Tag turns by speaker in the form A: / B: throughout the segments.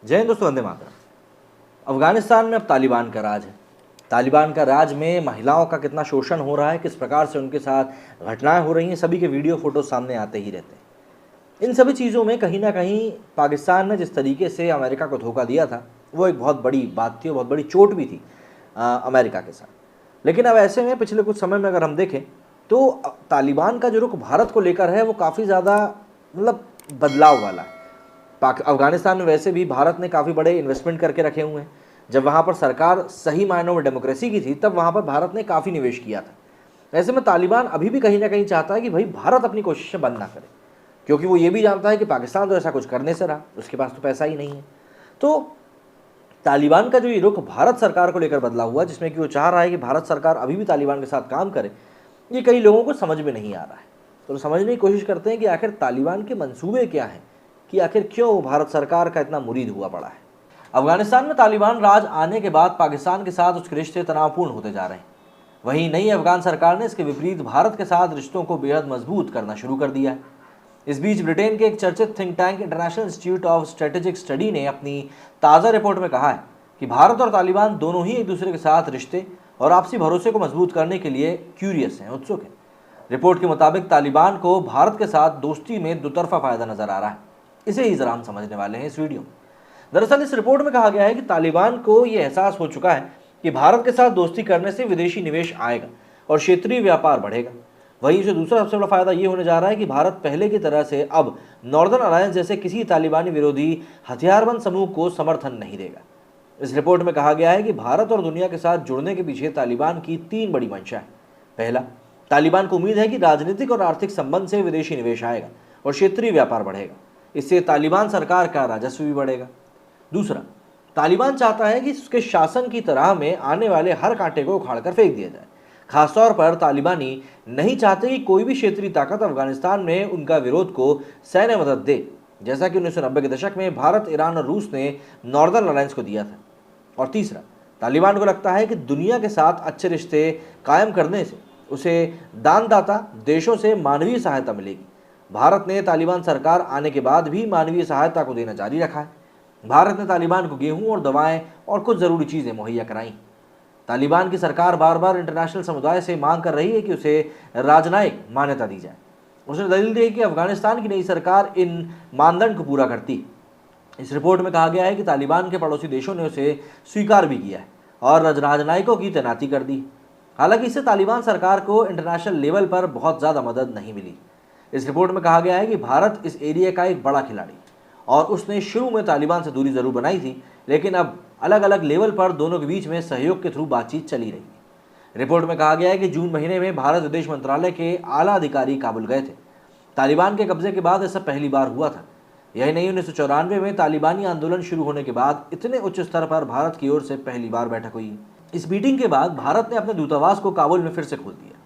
A: जय हिंद दोस्तों, वंदे मातरम। अफगानिस्तान में अब तालिबान का राज है। तालिबान का राज में महिलाओं का कितना शोषण हो रहा है, किस प्रकार से उनके साथ घटनाएं हो रही हैं, सभी के वीडियो फोटो सामने आते ही रहते हैं। इन सभी चीज़ों में कहीं ना कहीं पाकिस्तान ने जिस तरीके से अमेरिका को धोखा दिया था, वो एक बहुत बड़ी बात थी और बहुत बड़ी चोट भी थी अमेरिका के साथ। लेकिन अब ऐसे में पिछले कुछ समय में अगर हम देखें तो तालिबान का जो रुख भारत को लेकर है वो काफ़ी ज़्यादा बदलाव वाला है। अफगानिस्तान में वैसे भी भारत ने काफ़ी बड़े इन्वेस्टमेंट करके रखे हुए हैं। जब वहाँ पर सरकार सही मायनों में डेमोक्रेसी की थी तब वहाँ पर भारत ने काफ़ी निवेश किया था। ऐसे में तालिबान अभी भी कहीं ना कहीं चाहता है कि भाई भारत अपनी कोशिशें बंद ना करे, क्योंकि वो ये भी जानता है कि पाकिस्तान तो ऐसा कुछ करने से रहा, उसके पास तो पैसा ही नहीं है। तो तालिबान का जो ये रुख भारत सरकार को लेकर बदला हुआ, जिसमें कि वो चाह रहा है कि भारत सरकार अभी भी तालिबान के साथ काम करे, ये कई लोगों को समझ में नहीं आ रहा है। तो समझने की कोशिश करते हैं कि आखिर तालिबान के मंसूबे क्या हैं, कि आखिर क्यों भारत सरकार का इतना मुरीद हुआ पड़ा है। अफगानिस्तान में तालिबान राज आने के बाद पाकिस्तान के साथ उसके रिश्ते तनावपूर्ण होते जा रहे हैं। वहीं नई अफगान सरकार ने इसके विपरीत भारत के साथ रिश्तों को बेहद मजबूत करना शुरू कर दिया है। इस बीच ब्रिटेन के एक चर्चित think tank international institute of strategic study ने अपनी ताज़ा रिपोर्ट में कहा है कि भारत और तालिबान दोनों ही एक दूसरे के साथ रिश्ते और आपसी भरोसे को मजबूत करने के लिए क्यूरियस हैं, उत्सुक हैं। रिपोर्ट के मुताबिक तालिबान को भारत के साथ दोस्ती में दुतरफा फायदा नजर आ रहा है। इसे ही जरा हम समझने वाले हैं इस वीडियो में। दरअसल इस रिपोर्ट में कहा गया है कि तालिबान को यह एहसास हो चुका है कि भारत के साथ दोस्ती करने से विदेशी निवेश आएगा और क्षेत्रीय व्यापार बढ़ेगा। वहीं जो दूसरा सबसे बड़ा फायदा ये होने जा रहा है कि भारत पहले की तरह से अब नॉर्दर्न अलायंस जैसे किसी तालिबानी विरोधी हथियारबंद समूह को समर्थन नहीं देगा। इस रिपोर्ट में कहा गया है कि भारत और दुनिया के साथ जुड़ने के पीछे तालिबान की 3 बड़ी मंशा है। पहला, तालिबान को उम्मीद है कि राजनीतिक और आर्थिक संबंध से विदेशी निवेश आएगा और क्षेत्रीय व्यापार बढ़ेगा। इससे तालिबान सरकार का राजस्व भी बढ़ेगा। दूसरा, तालिबान चाहता है कि उसके शासन की तरह में आने वाले हर कांटे को उखाड़कर फेंक दिया जाए। खासतौर पर तालिबानी नहीं चाहते कि कोई भी क्षेत्रीय ताकत अफगानिस्तान में उनका विरोध को सैन्य मदद दे, जैसा कि 1990 के दशक में भारत, ईरान और रूस ने नॉर्दर्न अलायंस को दिया था। और तीसरा, तालिबान को लगता है कि दुनिया के साथ अच्छे रिश्ते कायम करने से उसे दानदाता देशों से मानवीय सहायता मिलेगी। भारत ने तालिबान सरकार आने के बाद भी मानवीय सहायता को देना जारी रखा है। भारत ने तालिबान को गेहूं और दवाएं और कुछ ज़रूरी चीज़ें मुहैया कराई। तालिबान की सरकार बार बार इंटरनेशनल समुदाय से मांग कर रही है कि उसे राजनयिक मान्यता दी जाए। उसने दलील दी कि अफगानिस्तान की नई सरकार इन मानदंड को पूरा करती है। इस रिपोर्ट में कहा गया है कि तालिबान के पड़ोसी देशों ने उसे स्वीकार भी किया है और राजनयिकों की तैनाती कर दी। हालांकि इससे तालिबान सरकार को इंटरनेशनल लेवल पर बहुत ज़्यादा मदद नहीं मिली। इस रिपोर्ट में कहा गया है कि भारत इस एरिया का एक बड़ा खिलाड़ी और उसने शुरू में तालिबान से दूरी जरूर बनाई थी, लेकिन अब अलग अलग लेवल पर दोनों के बीच में सहयोग के थ्रू बातचीत चली रही है। रिपोर्ट में कहा गया है कि जून महीने में भारत विदेश मंत्रालय के आला अधिकारी काबुल गए थे। तालिबान के कब्जे के बाद ऐसा पहली बार हुआ था। यही नहीं, 1994 में तालिबानी आंदोलन शुरू होने के बाद इतने उच्च स्तर पर भारत की ओर से पहली बार बैठक हुई। इस मीटिंग के बाद भारत ने अपने दूतावास को काबुल में फिर से खोल दिया।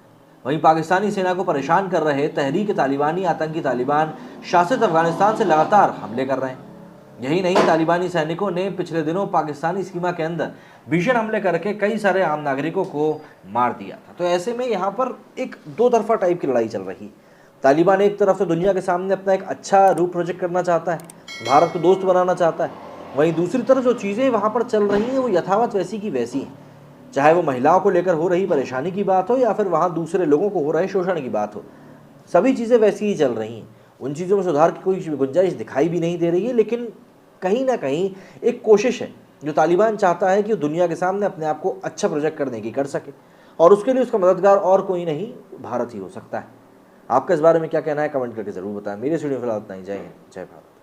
A: वहीं पाकिस्तानी सेना को परेशान कर रहे तहरीक तालिबानी आतंकी तालिबान शासित अफगानिस्तान से लगातार हमले कर रहे हैं। यही नहीं, तालिबानी सैनिकों ने पिछले दिनों पाकिस्तानी सीमा के अंदर भीषण हमले करके कई सारे आम नागरिकों को मार दिया था। तो ऐसे में यहाँ पर एक दो तरफा टाइप की लड़ाई चल रही है। तालिबान एक तरफ से दुनिया के सामने अपना एक अच्छा रूप प्रोजेक्ट करना चाहता है, भारत को दोस्त बनाना चाहता है, वहीं दूसरी तरफ जो चीज़ें वहाँ पर चल रही हैं वो यथावत वैसी की वैसी हैं। चाहे वो महिलाओं को लेकर हो रही परेशानी की बात हो या फिर वहाँ दूसरे लोगों को हो रहे शोषण की बात हो, सभी चीज़ें वैसी ही चल रही हैं। उन चीज़ों में सुधार की कोई गुंजाइश दिखाई भी नहीं दे रही है। लेकिन कहीं ना कहीं एक कोशिश है जो तालिबान चाहता है कि वो दुनिया के सामने अपने आप को अच्छा प्रोजेक्ट करने की कर सके, और उसके लिए उसका मददगार और कोई नहीं, भारत ही हो सकता है। आपका इस बारे में क्या कहना है, कमेंट करके ज़रूर बताएं। मेरे वीडियो फिलहाल इतना ही। जय हिंद, जय भारत।